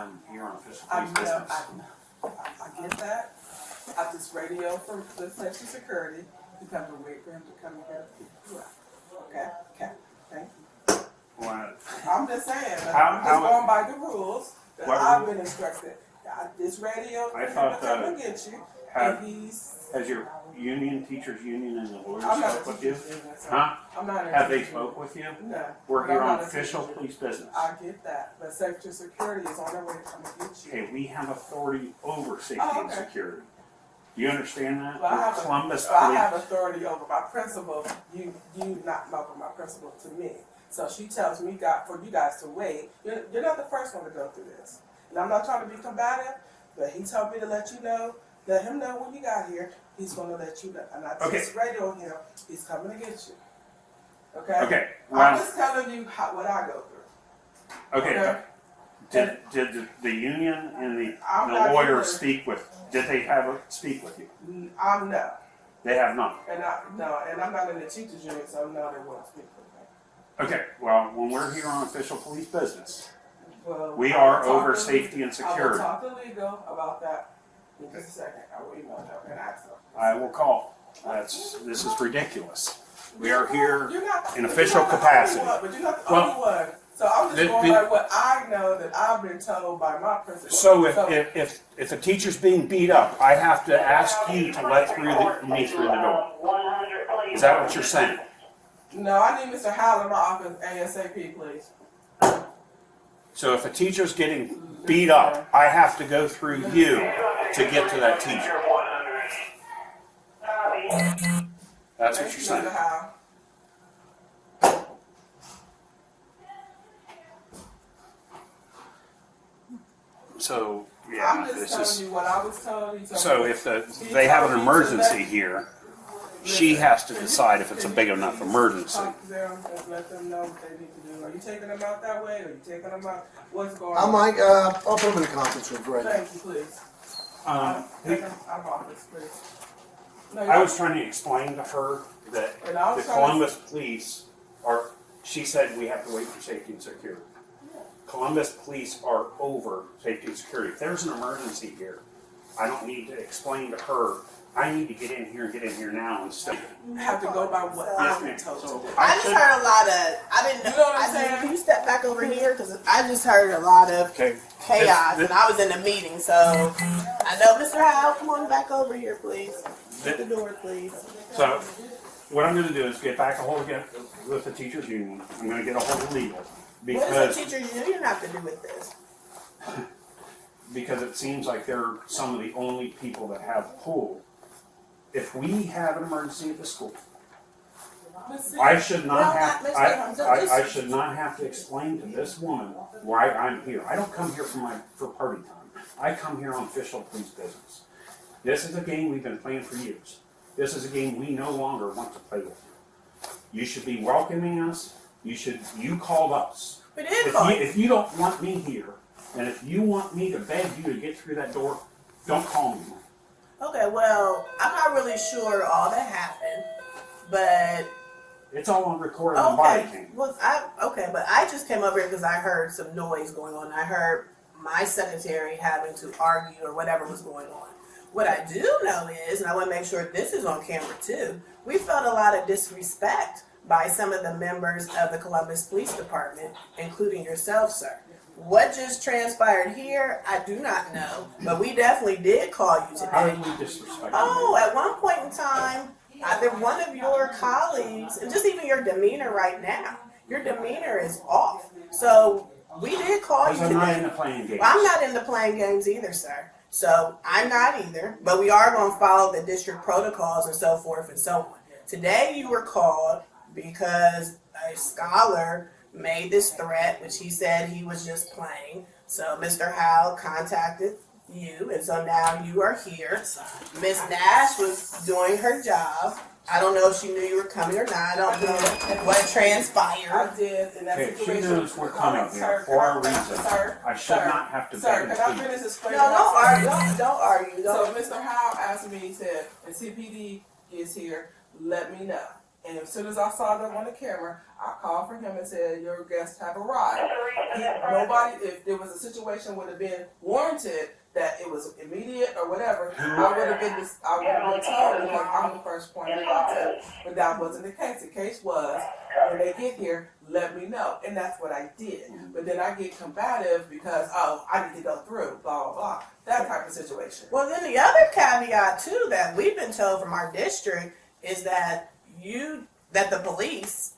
I'm here on official I police know, business. I get that. I just radio from the safety security to come to wait for him to come and get you out. Okay, thank you. Well, I'm just saying, How- I'm just going by the rules that What I've rule? been instructed. This radio for I him thought, to come and get you, have- and he's. Has your union, teachers union, and the lawyers I'm not spoke a with you? teacher's union, so Huh? I'm not a Have they teacher's union. spoke with you? No. We're but here I'm on not a official teacher's police union. business. I get that, but safety security is on their way to come and get you. Okay, we have authority over safety Oh, and okay. security. Do you understand that? Well, We're Columbus I have Police. authority over my principal. You not over my principal to me. So she tells me, for you guys to wait. You're not the first one to go through this. And I'm not trying to be combative, but he told me to let you know, let him know when you got here. He's going to let you know. And I just radio him. He's coming to get you. Okay? Okay, I'm well, just telling you what I go through. okay. Did the union and the I'm not lawyers either. speak with, did they speak with you? I'm no. They have not. And I'm not in the teachers union, so no, they won't speak with me. Okay, well, when we're here on official police business, Well, we I will are talk over to safety and I will security. talk to legal about that in just a second. I will email them and ask them. I will call. This is ridiculous. We are here You're not- in but official you're not the capacity. only one, but you're not the Well, only one. So I'm just going by what I know that I've been told by my principal. So if a teacher's being beat up, I have to ask you to let me through the door. Is that what you're saying? No, I need Mr. Howell in my office ASAP, please. So if a teacher's getting beat up, I have to go through you to get to that teacher. That's what you're saying. Mr. Howell. So I'm yeah, just this telling is. you what I was told. He told So me- if he they have told an me to emergency let- here, she has to decide if it's a big enough emergency. Talk to them and let them know what they need to do. Are you taking them out that way? Or are you taking them out? What's going I on? might, I'll put them in the conference room right now. Thank you, please. Take them out of office, please. No, I was trying to explain to her that And I the was trying to- Columbus police are, she said we have to wait for safety and security. Columbus police are over safety and security. If there's an emergency here, I don't need to explain to her, I need to get in here now and stuff. have to go by what Yes, I've been ma'am. told to So do. I just heard a lot of. I didn't know. You know what I'm saying? Can you step back over here? Because I just heard a lot of Okay. chaos, This- and I was in a meeting. So I know, Mr. Howe, come on back over here, please. Shut the door, please. So, what I'm gonna do is get back a hold again with the teachers union. I'm gonna get a hold of legal. What Because, does the teachers union have to do with this? because it seems like they're some of the only people that have pull. If we have an emergency at the school, But see, I should Well, not have, Mr. Hunt, I should not have to explain to this woman why I'm here. I don't come here for party time. I come here on official police business. This is a game we've been playing for years. This is a game we no longer want to play with you. You should be welcoming us. You called us. We did call you. If you don't want me here, and if you want me to beg you to get through that door, don't call me. Okay, well, I'm not really sure all that happened, but It's all on recording on body okay. cam. Well, but I just came over here because I heard some noise going on. I heard my secretary having to argue or whatever was going on. What I do know is, and I want to make sure this is on camera too, we felt a lot of disrespect by some of the members of the Columbus Police Department, including yourself, sir. What just transpired here, I do not know, but we definitely did call you How today. did we disrespect Oh, you? at one point in time, either one of your colleagues, and just even your demeanor right now, your demeanor is off. So we did call you Because I'm not today. into playing games. Well, I'm not into playing games either, sir. So I'm not either, but we are going to follow the district protocols and so forth and so on. Today you were called because a scholar made this threat, which he said he was just playing. So Mr. Howell contacted you, and so now you are here. Miss Nash was doing her job. I don't know if she knew you were coming or not. I don't know what transpired. I did, and that Okay, she situation. knows we're coming here Sir, for a can I- reason. Sir, I should sir, not have to Sir, beg can and I plead. finish explaining? No, don't myself? argue. Don't argue. So Don't. Mr. Howe asked me, he said, the CPD is here, let me know. And as soon as I saw them on the camera, I called for him and said, "Your guests have arrived." Nobody, if there was a situation would have been warranted that it was immediate or whatever, I would have been told because I'm the first point of contact. But that wasn't the case. The case was when they get here, let me know, and that's what I did. But then I get combative because I need to go through blah blah blah, that type of situation. Well, then the other caveat too that we've been told from our district is that the police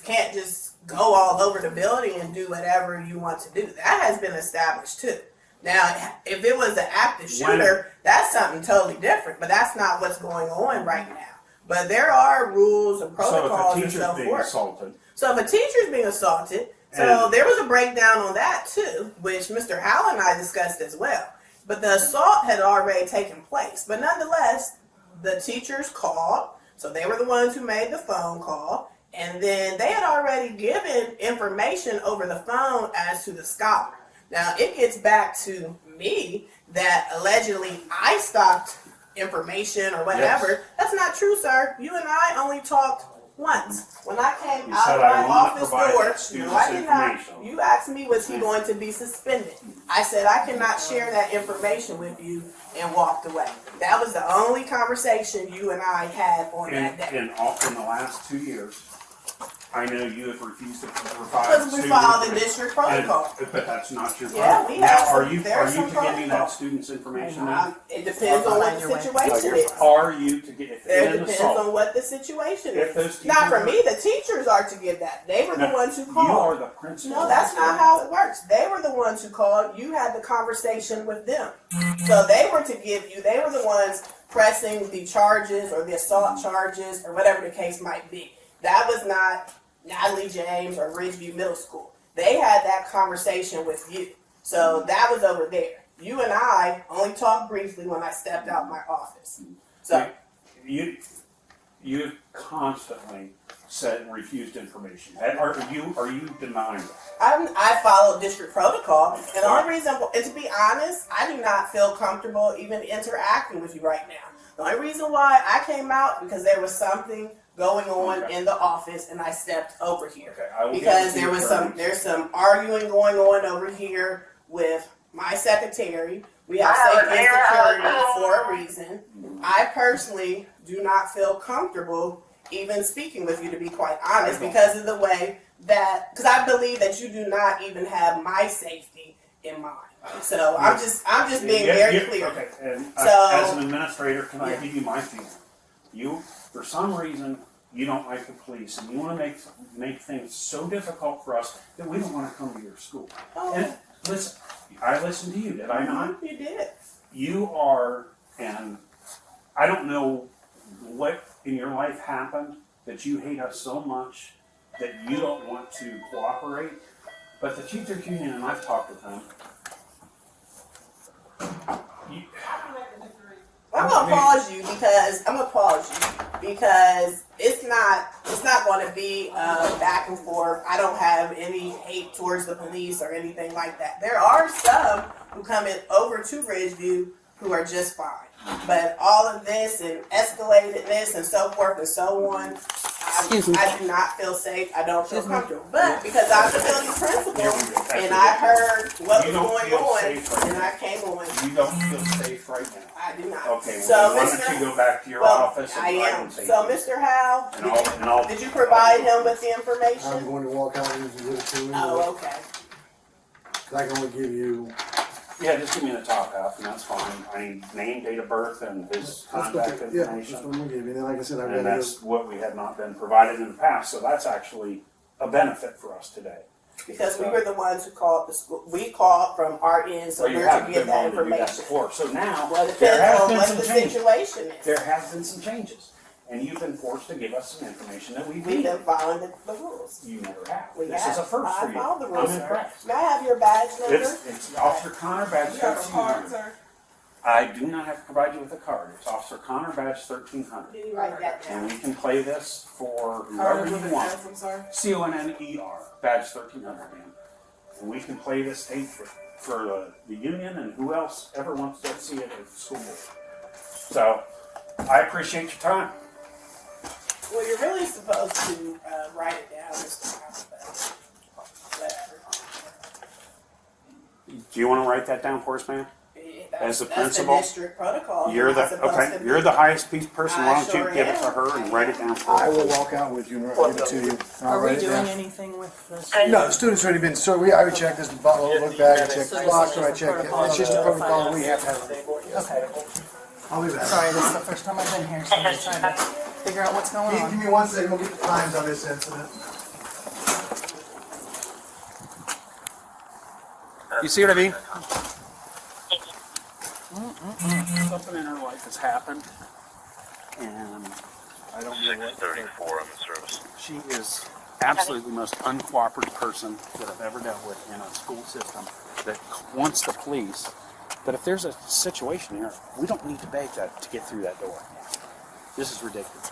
can't just go all over the building and do whatever you want to do. That has been established too. Now, if it was an active shooter, that's something totally different. But that's not what's going on right now. But there are rules and protocols and so forth. So if a teacher's being assaulted, so there was a breakdown on that too, which Mr. Howell and I discussed as well. But the assault had already taken place. But nonetheless, the teachers called. So they were the ones who made the phone call. And then they had already given information over the phone as to the scholar. Now, it gets back to me that allegedly I stopped information or whatever. Yes. That's not true, sir. You and I only talked once. When I came out of my office door, no, I did not. You asked me, was he going to be suspended? I said, I cannot share that information with you, and walked away. That was the only conversation you and I had on that day. In the last 2 years, I know you have refused to provide. Because we follow the district protocol. But that's not your problem. Yeah, we have. Now, are you to give me that student's information now? It depends on what the situation is. Are you to get it depends on what the situation is. Not for me, the teachers are to give that. They were the ones who called. You are the principal. No, that's not how it works. They were the ones who called. You had the conversation with them. So they were to give you, they were the ones pressing the charges or the assault charges or whatever the case might be. That was not Natalie James or Ridgeview Middle School. They had that conversation with you. So that was over there. You and I only talked briefly when I stepped out my office. So you constantly said refused information. Are you denying that? I follow district protocol, and the only reason, and to be honest, I do not feel comfortable even interacting with you right now. The only reason why I came out because there was something going on in the office, and I stepped over here because there's some arguing going on over here with my secretary. We have safety and security for a reason. I personally do not feel comfortable even speaking with you, to be quite honest, because of the way that, because I believe that you do not even have my safety in mind. So I'm just being very clear. Okay. And so, as an administrator, can I give you my feeling? You, for some reason, you don't like the police, and you want to make things so difficult for us that we don't want to come to your school. Oh. And listen, I listened to you, did I not? You did. You are, and I don't know what in your life happened that you hate us so much that you don't want to cooperate. But the teachers union, and I've talked with them. I'm gonna pause you because it's not going to be back and forth. I don't have any hate towards the police or anything like that. There are some who come in over to Ridgeview who are just fine. But all of this and escalatedness and so forth and so on, I do not feel safe. I don't feel comfortable. But because I'm the building principal and I heard what was going on and I came on. You don't feel safe right now. I do not. Okay, so well, why don't you go back to your office and I am. So Mr. Howe, did you provide him with the information? I'm going to walk out and give it to him. Oh, okay. I can only give you. Yeah, just give me the top half, and that's fine. I need name, date of birth, and his contact information. Yeah, that's what I'm going to give you. And like I said, and that's what we had not been provided in the past, so that's actually a benefit for us today. Because we were the ones who called the school. We called from our end, so we're to get that information. So now, well, it depends on what the situation is. There have been some changes. And you've been forced to give us some information that we've been following the rules. You never have. This is a first for you. I follow the rules, I'm impressed. May I have your badge number? It's Officer Connor badge 1300. Sir? I do not have to provide you with a card. It's Officer Connor badge 1300. Can you write that down? And we can play this for whoever you want. CONNER badge 1300, man. And we can play this tape for the union and who else ever wants to see it at the school board. So I appreciate your time. Well, you're really supposed to write it down, Mr. House, but whatever. Do you want to write that down for us, ma'am? As the principal? That's the district protocol. You're not the, supposed okay, to you're be. the highest piece person, I why don't you sure give it to am. her and write it down for I her? will walk out with you and give it to you. I'll Are we write it doing down. anything with this? No, the students already been, so I would check this, look back, I check the box, I check it. It's just a protocol we have to have. Okay. I'll leave that. Sorry, this is the first time I've been here, so I'm just trying to figure out what's going Give on. me 1 second, we'll get the times on this incident. You see what I mean? Something in her life has happened, and I don't know what. 634 on the service. She is absolutely the most uncooperative person that I've ever dealt with in a school system that wants the police. But if there's a situation here, we don't need to beg that to get through that door. This is ridiculous.